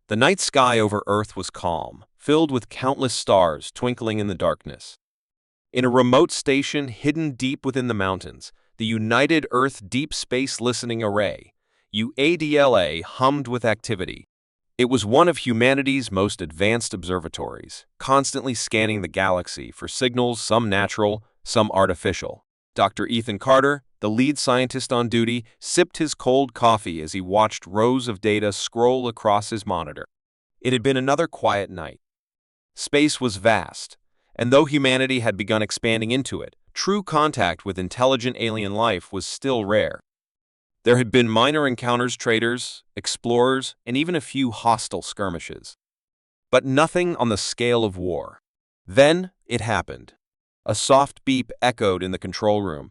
The night sky over Earth was calm, filled with countless stars twinkling in the darkness. In a remote station hidden deep within the mountains, the United Earth Deep Space Listening Array, UADLA, hummed with activity. It was one of humanity's most advanced observatories, constantly scanning the galaxy for signals, some natural, some artificial. Dr. Ethan Carter, the lead scientist on duty, sipped his cold coffee as he watched rows of data scroll across his monitor. It had been another quiet night. Space was vast, and though humanity had begun expanding into it, true contact with intelligent alien life was still rare. There had been minor encounters, traders, explorers, and even a few hostile skirmishes. But nothing on the scale of war. Then it happened. A soft beep echoed in the control room.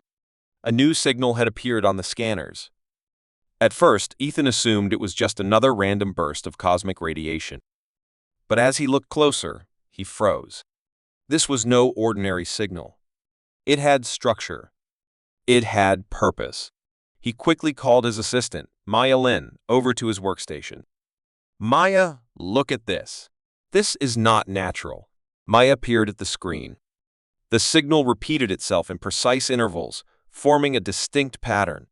A new signal had appeared on the scanners. At first, Ethan assumed it was just another random burst of cosmic radiation. But as he looked closer, he froze. This was no ordinary signal. It had structure. It had purpose. He quickly called his assistant, Maya Lin, over to his workstation. Maya, look at this. This is not natural. Maya peered at the screen. The signal repeated itself in precise intervals, forming a distinct pattern.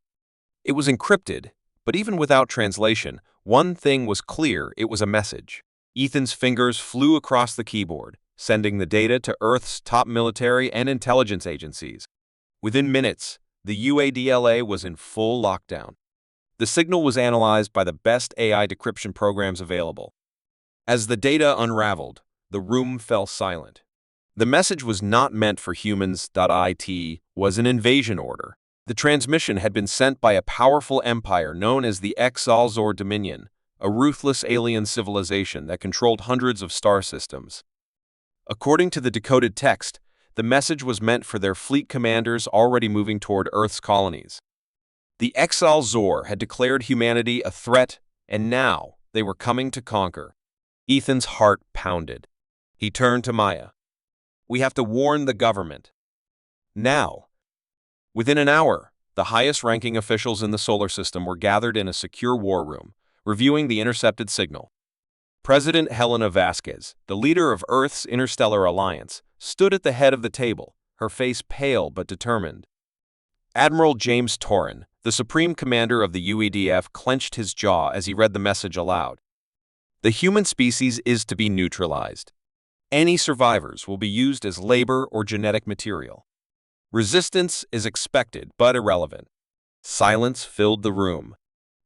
It was encrypted, but even without translation, one thing was clear: it was a message. Ethan's fingers flew across the keyboard, sending the data to Earth's top military and intelligence agencies. Within minutes, the UADLA was in full lockdown. The signal was analyzed by the best AI decryption programs available. As the data unraveled, the room fell silent. The message was not meant for humans. It was an invasion order. The transmission had been sent by a powerful empire known as the HFY Dominion, a ruthless alien civilization that controlled hundreds of star systems. According to the decoded text, the message was meant for their fleet commanders already moving toward Earth's colonies. The HFY had declared humanity a threat, and now they were coming to conquer. Ethan's heart pounded. He turned to Maya. We have to warn the government. Now. Within an hour, the highest-ranking officials in the solar system were gathered in a secure war room, reviewing the intercepted signal. President Helena Vasquez, the leader of Earth's Interstellar Alliance, stood at the head of the table, her face pale but determined. Admiral James Torin, the supreme commander of the UEDF, clenched his jaw as he read the message aloud. The human species is to be neutralized. Any survivors will be used as labor or genetic material. Resistance is expected but irrelevant. Silence filled the room.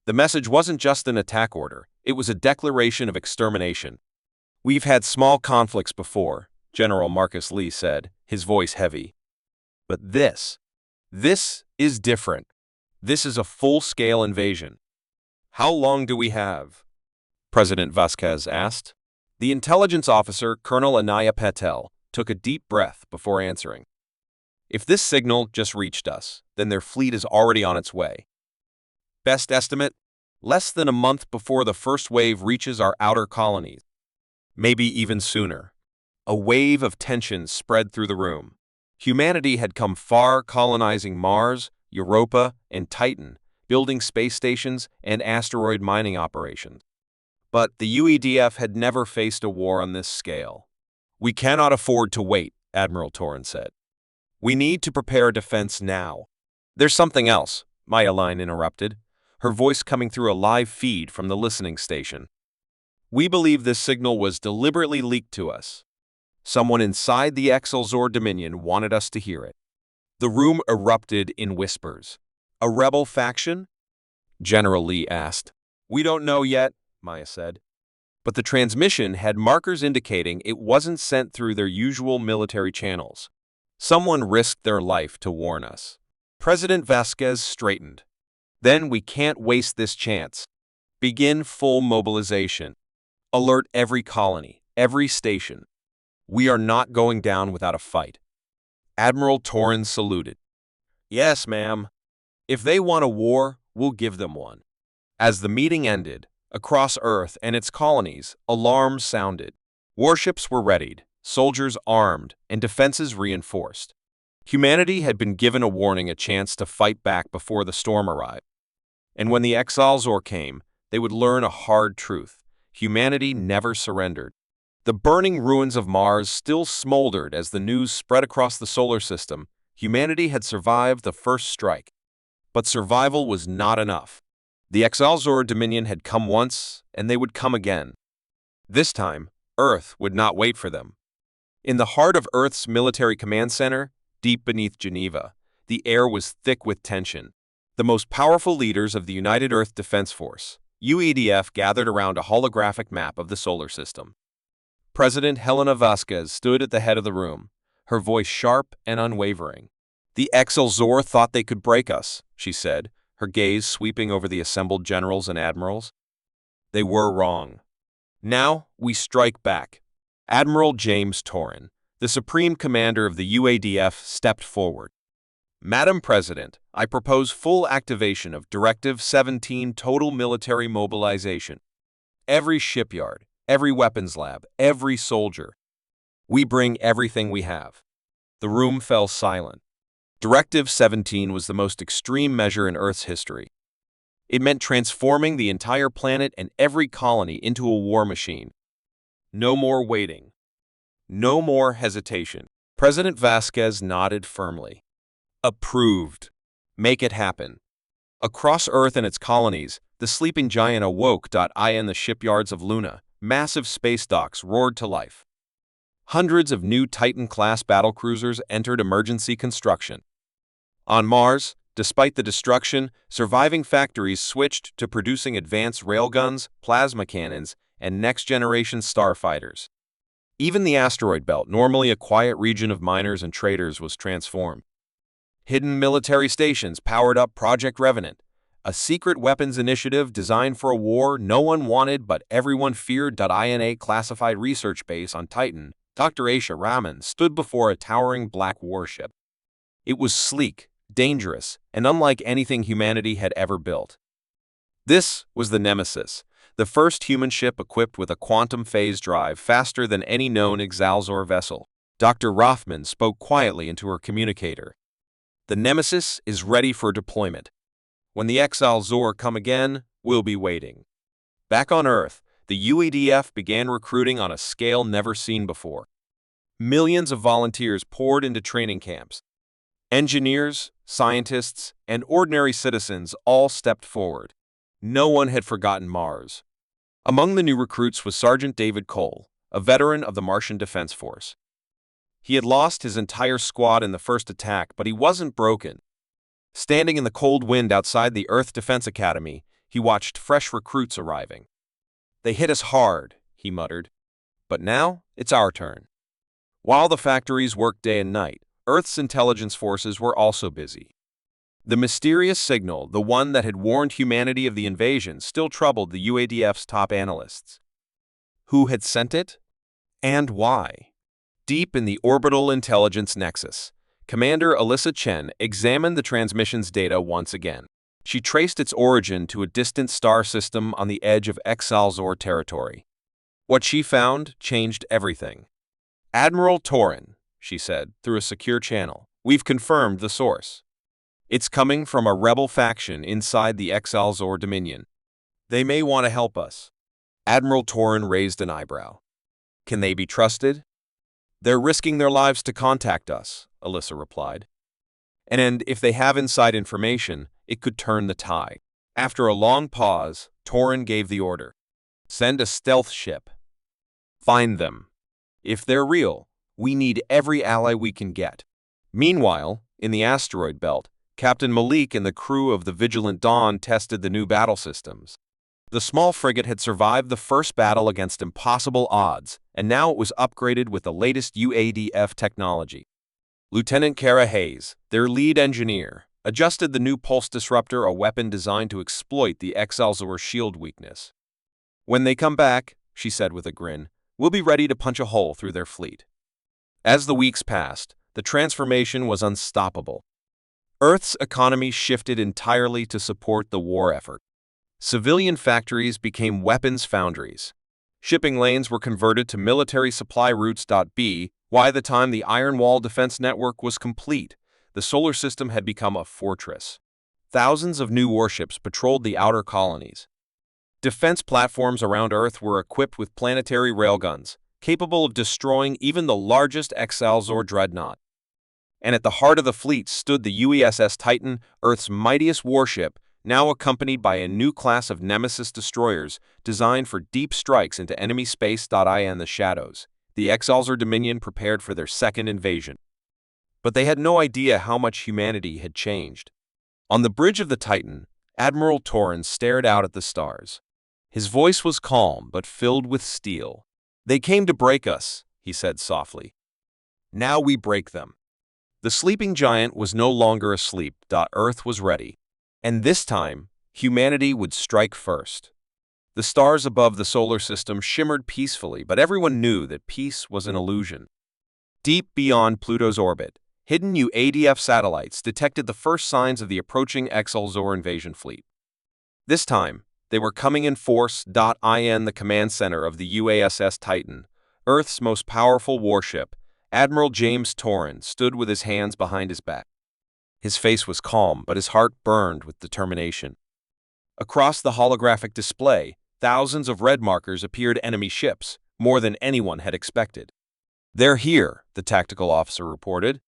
The message wasn't just an attack order, it was a declaration of extermination. We've had small conflicts before, General Marcus Lee said, his voice heavy. But this is different. This is a full-scale invasion. How long do we have? President Vasquez asked. The intelligence officer, Colonel Anaya Patel, took a deep breath before answering. If this signal just reached us, then their fleet is already on its way. Best estimate, less than a month before the first wave reaches our outer colonies. Maybe even sooner. A wave of tension spread through the room. Humanity had come far, colonizing Mars, Europa, and Titan, building space stations and asteroid mining operations. But the UEDF had never faced a war on this scale. We cannot afford to wait, Admiral Torin said. We need to prepare a defense now. There's something else, Maya Line interrupted, her voice coming through a live feed from the listening station. We believe this signal was deliberately leaked to us. Someone inside the HFY Dominion wanted us to hear it. The room erupted in whispers. A rebel faction? General Lee asked. We don't know yet, Maya said. But the transmission had markers indicating it wasn't sent through their usual military channels. Someone risked their life to warn us. President Vasquez straightened. Then we can't waste this chance. Begin full mobilization. Alert every colony, every station. We are not going down without a fight. Admiral Torin saluted. Yes, ma'am. If they want a war, we'll give them one. As the meeting ended, across Earth and its colonies, alarms sounded. Warships were readied, soldiers armed, and defenses reinforced. Humanity had been given a warning, a chance to fight back before the storm arrived. And when the HFY came, they would learn a hard truth. humanity never surrendered. The burning ruins of Mars still smoldered as the news spread across the solar system. Humanity had survived the first strike. But survival was not enough. The Exalzor Dominion had come once, and they would come again. This time, Earth would not wait for them. In the heart of Earth's military command center, deep beneath Geneva, the air was thick with tension. The most powerful leaders of the United Earth Defense Force, UEDF, gathered around a holographic map of the solar system. President Helena Vasquez stood at the head of the room, her voice sharp and unwavering. "The Exalzor thought they could break us," she said, her gaze sweeping over the assembled generals and admirals. "They were wrong. Now we strike back." Admiral James Torrin, the supreme commander of the UADF, stepped forward. "Madam President, I propose full activation of Directive 17, total military mobilization. Every shipyard, every weapons lab, every soldier. We bring everything we have." The room fell silent. Directive 17 was the most extreme measure in Earth's history. It meant transforming the entire planet and every colony into a war machine. No more waiting. No more hesitation. President Vasquez nodded firmly. "Approved. Make it happen." Across Earth and its colonies, the sleeping giant awoke. In the shipyards of Luna, massive space docks roared to life. Hundreds of new Titan-class battlecruisers entered emergency construction. On Mars, despite the destruction, surviving factories switched to producing advanced railguns, plasma cannons, and next-generation starfighters. Even the asteroid belt, normally a quiet region of miners and traders, was transformed. Hidden military stations powered up Project Revenant, a secret weapons initiative designed for a war no one wanted but everyone feared. In a classified research base on Titan, Dr. Aisha Rahman stood before a towering black warship. It was sleek, dangerous, and unlike anything humanity had ever built. This was the Nemesis, the first human ship equipped with a quantum phase drive faster than any known Exalzor vessel. Dr. Rothman spoke quietly into her communicator. "The Nemesis is ready for deployment. When the Exalzor come again, we'll be waiting." Back on Earth, the UEDF began recruiting on a scale never seen before. Millions of volunteers poured into training camps. Engineers, scientists, and ordinary citizens all stepped forward. No one had forgotten Mars. Among the new recruits was Sergeant David Cole, a veteran of the Martian Defense Force. He had lost his entire squad in the first attack, but he wasn't broken. Standing in the cold wind outside the Earth Defense Academy, he watched fresh recruits arriving. "They hit us hard," he muttered. "But now it's our turn." While the factories worked day and night, Earth's intelligence forces were also busy. The mysterious signal, the one that had warned humanity of the invasion, still troubled the UADF's top analysts. Who had sent it? And why? Deep in the orbital intelligence nexus, Commander Alyssa Chen examined the transmission's data once again. She traced its origin to a distant star system on the edge of Exalzor territory. What she found changed everything. "Admiral Torrin," she said, through a secure channel, "we've confirmed the source. It's coming from a rebel faction inside the Exalzor Dominion. They may want to help us." Admiral Torrin raised an eyebrow. "Can they be trusted?" "They're risking their lives to contact us," Alyssa replied. "And if they have inside information, it could turn the tide." After a long pause, Torrin gave the order. "Send a stealth ship. Find them. If they're real, we need every ally we can get." Meanwhile, in the asteroid belt, Captain Malik and the crew of the Vigilant Dawn tested the new battle systems. The small frigate had survived the first battle against impossible odds, and now it was upgraded with the latest UADF technology. Lieutenant Kara Hayes, their lead engineer, adjusted the new pulse disruptor, a weapon designed to exploit the Exalzor shield weakness. "When they come back," she said with a grin, "we'll be ready to punch a hole through their fleet." As the weeks passed, the transformation was unstoppable. Earth's economy shifted entirely to support the war effort. Civilian factories became weapons foundries. Shipping lanes were converted to military supply routes. By the time the Iron Wall defense network was complete, the solar system had become a fortress. Thousands of new warships patrolled the outer colonies. Defense platforms around Earth were equipped with planetary railguns, capable of destroying even the largest Excelsior dreadnought. And at the heart of the fleet stood the USS Titan, Earth's mightiest warship, now accompanied by a new class of Nemesis destroyers designed for deep strikes into enemy space. In the shadows, the Excelsior Dominion prepared for their second invasion. But they had no idea how much humanity had changed. On the bridge of the Titan, Admiral Torrens stared out at the stars. His voice was calm but filled with steel. "They came to break us," he said softly. "Now we break them." The sleeping giant was no longer asleep. Earth was ready. And this time, humanity would strike first. The stars above the solar system shimmered peacefully, but everyone knew that peace was an illusion. Deep beyond Pluto's orbit, hidden UADF satellites detected the first signs of the approaching Excelsior invasion fleet. This time, they were coming in force. In the command center of the USS Titan, Earth's most powerful warship, Admiral James Torrens stood with his hands behind his back. His face was calm, but his heart burned with determination. Across the holographic display, thousands of red markers appeared enemy ships, more than anyone had expected. "They're here," the tactical officer reported.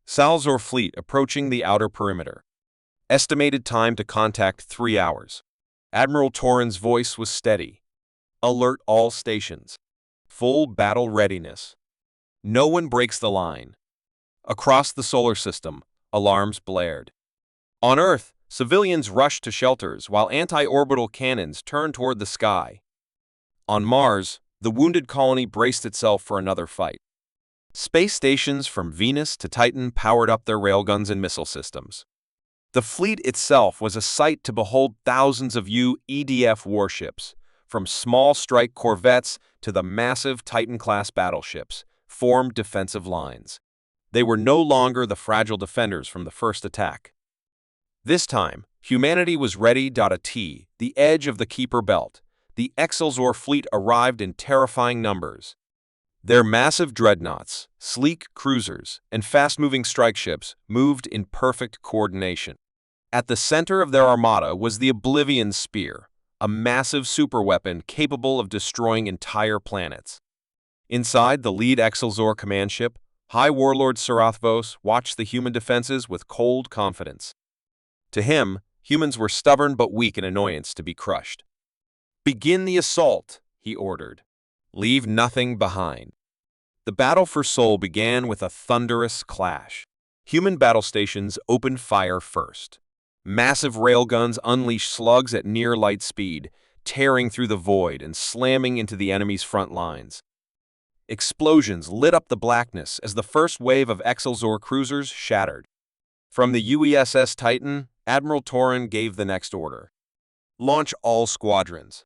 "Salzor fleet approaching the outer perimeter. Estimated time to contact 3 hours." Admiral Torrens' voice was steady. "Alert all stations. Full battle readiness. No one breaks the line." Across the solar system, alarms blared. On Earth, civilians rushed to shelters while anti-orbital cannons turned toward the sky. On Mars, the wounded colony braced itself for another fight. Space stations from Venus to Titan powered up their railguns and missile systems. The fleet itself was a sight to behold. Thousands of UEDF warships, from small strike corvettes to the massive Titan-class battleships, formed defensive lines. They were no longer the fragile defenders from the first attack. This time, humanity was ready. At the edge of the Kuiper Belt, the Excelsior fleet arrived in terrifying numbers. Their massive dreadnoughts, sleek cruisers, and fast-moving strike ships moved in perfect coordination. At the center of their armada was the Oblivion Spear, a massive superweapon capable of destroying entire planets. Inside the lead Excelsior command ship, High Warlord Sarathvos watched the human defenses with cold confidence. To him, humans were stubborn but weak in annoyance to be crushed. "Begin the assault," he ordered. "Leave nothing behind." The battle for Sol began with a thunderous clash. Human battle stations opened fire first. Massive railguns unleashed slugs at near light speed, tearing through the void and slamming into the enemy's front lines. Explosions lit up the blackness as the first wave of Excelsior cruisers shattered. From the USS Titan, Admiral Torrens gave the next order. "Launch all squadrons."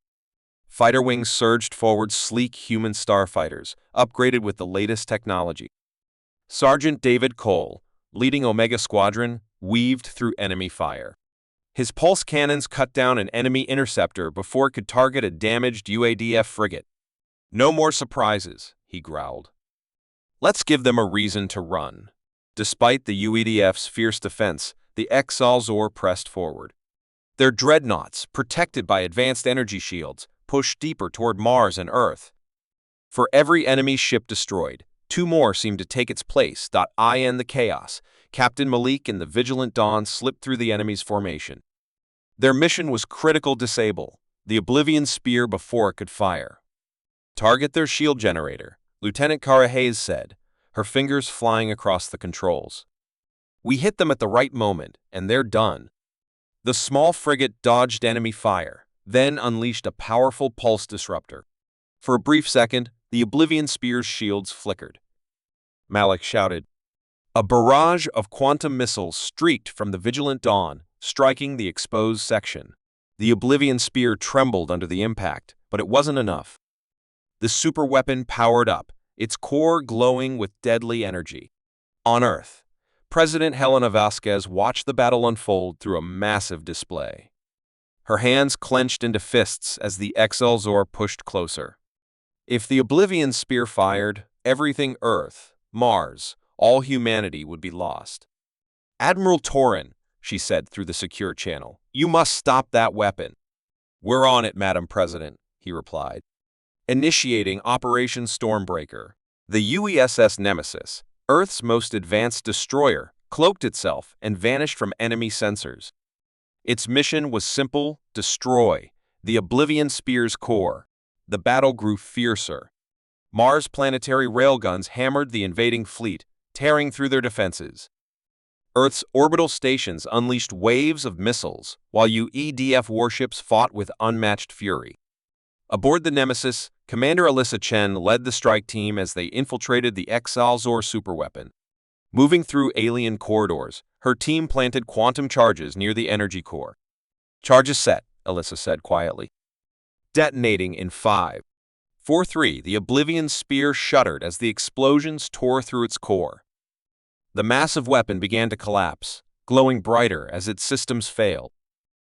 Fighter wings surged forward, sleek human starfighters, upgraded with the latest technology. Sergeant David Cole, leading Omega Squadron, weaved through enemy fire. His pulse cannons cut down an enemy interceptor before it could target a damaged UADF frigate. "No more surprises," he growled. "Let's give them a reason to run." Despite the UADF's fierce defense, the Excelsior pressed forward. Their dreadnoughts, protected by advanced energy shields, pushed deeper toward Mars and Earth. For every enemy ship destroyed, 2 more seemed to take its place. In the chaos, Captain Malik and the Vigilant Dawn slipped through the enemy's formation. Their mission was critical: disable the Oblivion Spear before it could fire. "Target their shield generator," Lieutenant Kara Hayes said, her fingers flying across the controls. "We hit them at the right moment, and they're done." The small frigate dodged enemy fire, then unleashed a powerful pulse disruptor. For a brief second, the Oblivion Spear's shields flickered. Malik shouted. A barrage of quantum missiles streaked from the Vigilant Dawn, striking the exposed section. The Oblivion Spear trembled under the impact, but it wasn't enough. The superweapon powered up, its core glowing with deadly energy. On Earth, President Helena Vasquez watched the battle unfold through a massive display. Her hands clenched into fists as the Excelsior pushed closer. If the Oblivion Spear fired, everything Earth, Mars, all humanity would be lost. "Admiral Torrens," she said through the secure channel, "you must stop that weapon." "We're on it, Madam President," he replied. Initiating Operation Stormbreaker. The UESS Nemesis, Earth's most advanced destroyer, cloaked itself and vanished from enemy sensors. Its mission was simple: destroy the Oblivion Spear's core. The battle grew fiercer. Mars planetary railguns hammered the invading fleet, tearing through their defenses. Earth's orbital stations unleashed waves of missiles, while UEDF warships fought with unmatched fury. Aboard the Nemesis, Commander Alyssa Chen led the strike team as they infiltrated the Exalzor superweapon. Moving through alien corridors, her team planted quantum charges near the energy core. "Charges set," Alyssa said quietly. Detonating in 5, 4, 3, the Oblivion Spear shuddered as the explosions tore through its core. The massive weapon began to collapse, glowing brighter as its systems failed.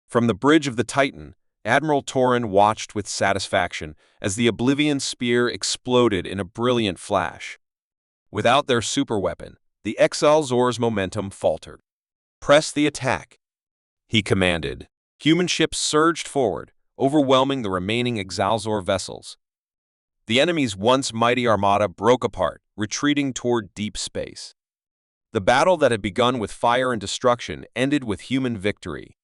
From the bridge of the Titan, Admiral Torin watched with satisfaction as the Oblivion Spear exploded in a brilliant flash. Without their superweapon, the Exalzor's momentum faltered. "Press the attack," he commanded. Human ships surged forward, overwhelming the remaining Exalzor vessels. The enemy's once mighty armada broke apart, retreating toward deep space. The battle that had begun with fire and destruction ended with human victory.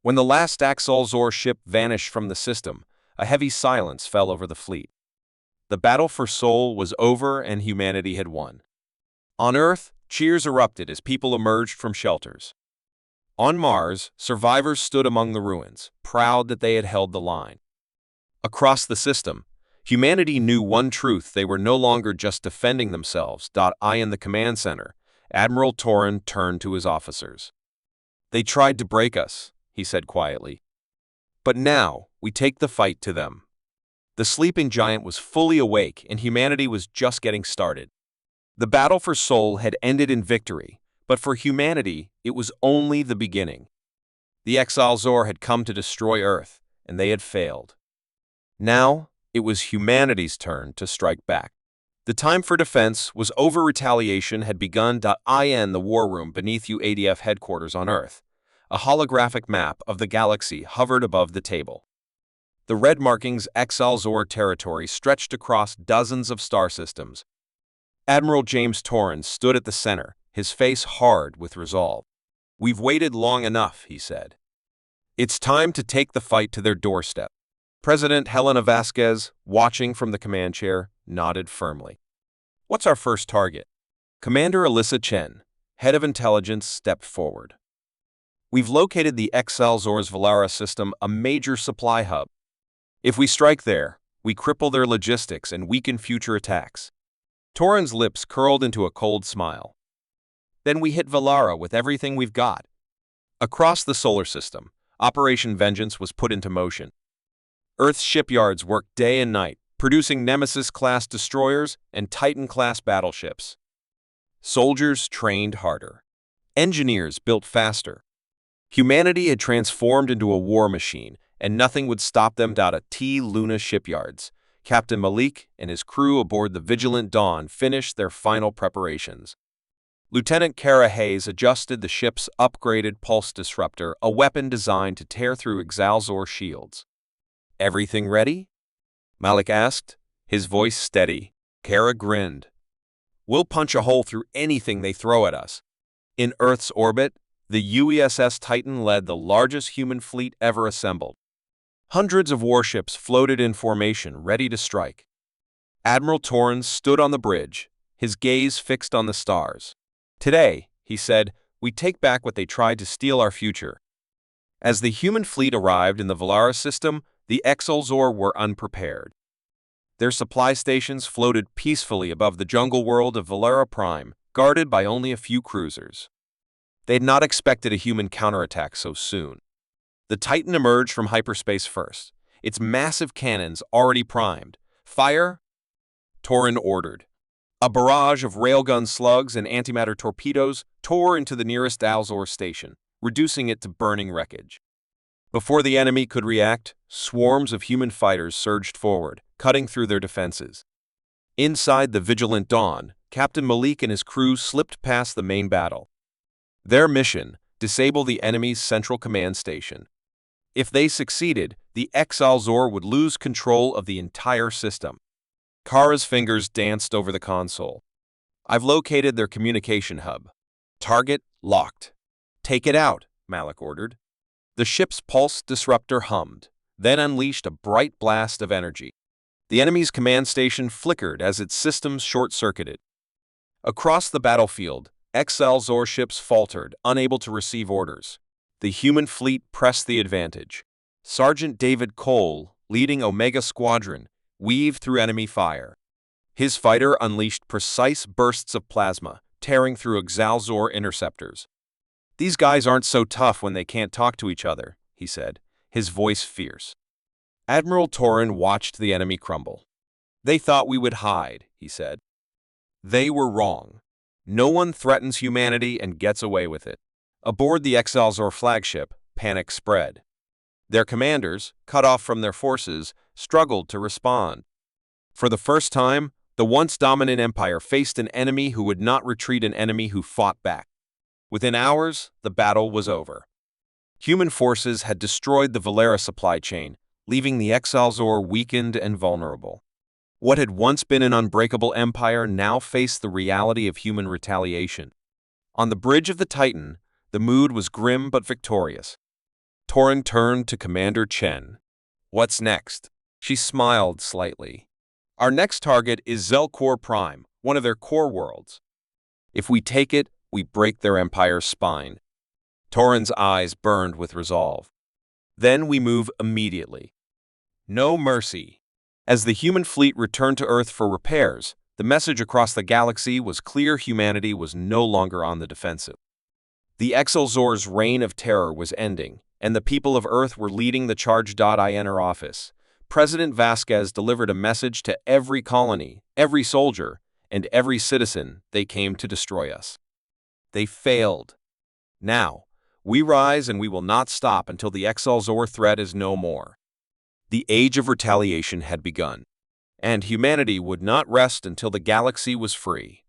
When the last Exalzor ship vanished from the system, a heavy silence fell over the fleet. The battle for Sol was over and humanity had won. On Earth, cheers erupted as people emerged from shelters. On Mars, survivors stood among the ruins, proud that they had held the line. Across the system, humanity knew one truth: they were no longer just defending themselves. In the command center, Admiral Torin turned to his officers. "They tried to break us," he said quietly. "But now, we take the fight to them." The sleeping giant was fully awake, and humanity was just getting started. The battle for Sol had ended in victory, but for humanity, it was only the beginning. The Exalzor had come to destroy Earth, and they had failed. Now, it was humanity's turn to strike back. The time for defense was over. Retaliation had begun. In the war room beneath UADF headquarters on Earth, a holographic map of the galaxy hovered above the table. The red markings Exalzor territory stretched across dozens of star systems. Admiral James Torin stood at the center, his face hard with resolve. "We've waited long enough," he said. "It's time to take the fight to their doorstep." President Helena Vasquez, watching from the command chair, nodded firmly. "What's our first target?" Commander Alyssa Chen, head of intelligence, stepped forward. "We've located the Exalzor's Valara system, a major supply hub. If we strike there, we cripple their logistics and weaken future attacks." Torin's lips curled into a cold smile. "Then we hit Valara with everything we've got." Across the solar system, Operation Vengeance was put into motion. Earth's shipyards worked day and night, producing Nemesis-class destroyers and Titan-class battleships. Soldiers trained harder. Engineers built faster. Humanity had transformed into a war machine, and nothing would stop them. Luna shipyards. Captain Malik and his crew aboard the Vigilant Dawn finished their final preparations. Lieutenant Kara Hayes adjusted the ship's upgraded pulse disruptor, a weapon designed to tear through Exalzor shields. "Everything ready?" Malik asked, his voice steady. Kara grinned. "We'll punch a hole through anything they throw at us." In Earth's orbit, the UESS Titan led the largest human fleet ever assembled. Hundreds of warships floated in formation, ready to strike. Admiral Torin stood on the bridge, his gaze fixed on the stars. "Today," he said, "we take back what they tried to steal: our future." As the human fleet arrived in the Valara system, the Exalzor were unprepared. Their supply stations floated peacefully above the jungle world of Valara Prime, guarded by only a few cruisers. They had not expected a human counterattack so soon. The Titan emerged from hyperspace first, its massive cannons already primed. "Fire!" Torin ordered. A barrage of railgun slugs and antimatter torpedoes tore into the nearest Alzor station, reducing it to burning wreckage. Before the enemy could react, swarms of human fighters surged forward, cutting through their defenses. Inside the Vigilant Dawn, Captain Malik and his crew slipped past the main battle. Their mission: disable the enemy's central command station. If they succeeded, the Exalzor would lose control of the entire system. Kara's fingers danced over the console. I've located their communication hub. Target locked. Take it out, Malik ordered. The ship's pulse disruptor hummed, then unleashed a bright blast of energy. The enemy's command station flickered as its systems short-circuited. Across the battlefield, Exalzor ships faltered, unable to receive orders. The human fleet pressed the advantage. Sergeant David Cole, leading Omega Squadron, weaved through enemy fire. His fighter unleashed precise bursts of plasma, tearing through Exalzor interceptors. "These guys aren't so tough when they can't talk to each other," he said, his voice fierce. Admiral Torin watched the enemy crumble. "They thought we would hide," he said. They were wrong. No one threatens humanity and gets away with it. Aboard the Exalzor flagship, panic spread. Their commanders, cut off from their forces, struggled to respond. For the first time, the once dominant empire faced an enemy who would not retreat, an enemy who fought back. Within hours, the battle was over. Human forces had destroyed the Valera supply chain, leaving the Exalzor weakened and vulnerable. What had once been an unbreakable empire now faced the reality of human retaliation. On the bridge of the Titan, the mood was grim but victorious. Torin turned to Commander Chen. "What's next?" She smiled slightly. "Our next target is Zelkor Prime, one of their core worlds. If we take it, we break their empire's spine." Torin's eyes burned with resolve. "Then we move immediately. No mercy." As the human fleet returned to Earth for repairs, the message across the galaxy was clear: humanity was no longer on the defensive. The Exalzor's reign of terror was ending, and the people of Earth were leading the charge. I enter office. President Vasquez delivered a message to every colony, every soldier, and every citizen: they came to destroy us. They failed. Now, we rise, and we will not stop until the Exalzor threat is no more. The age of retaliation had begun, and humanity would not rest until the galaxy was free.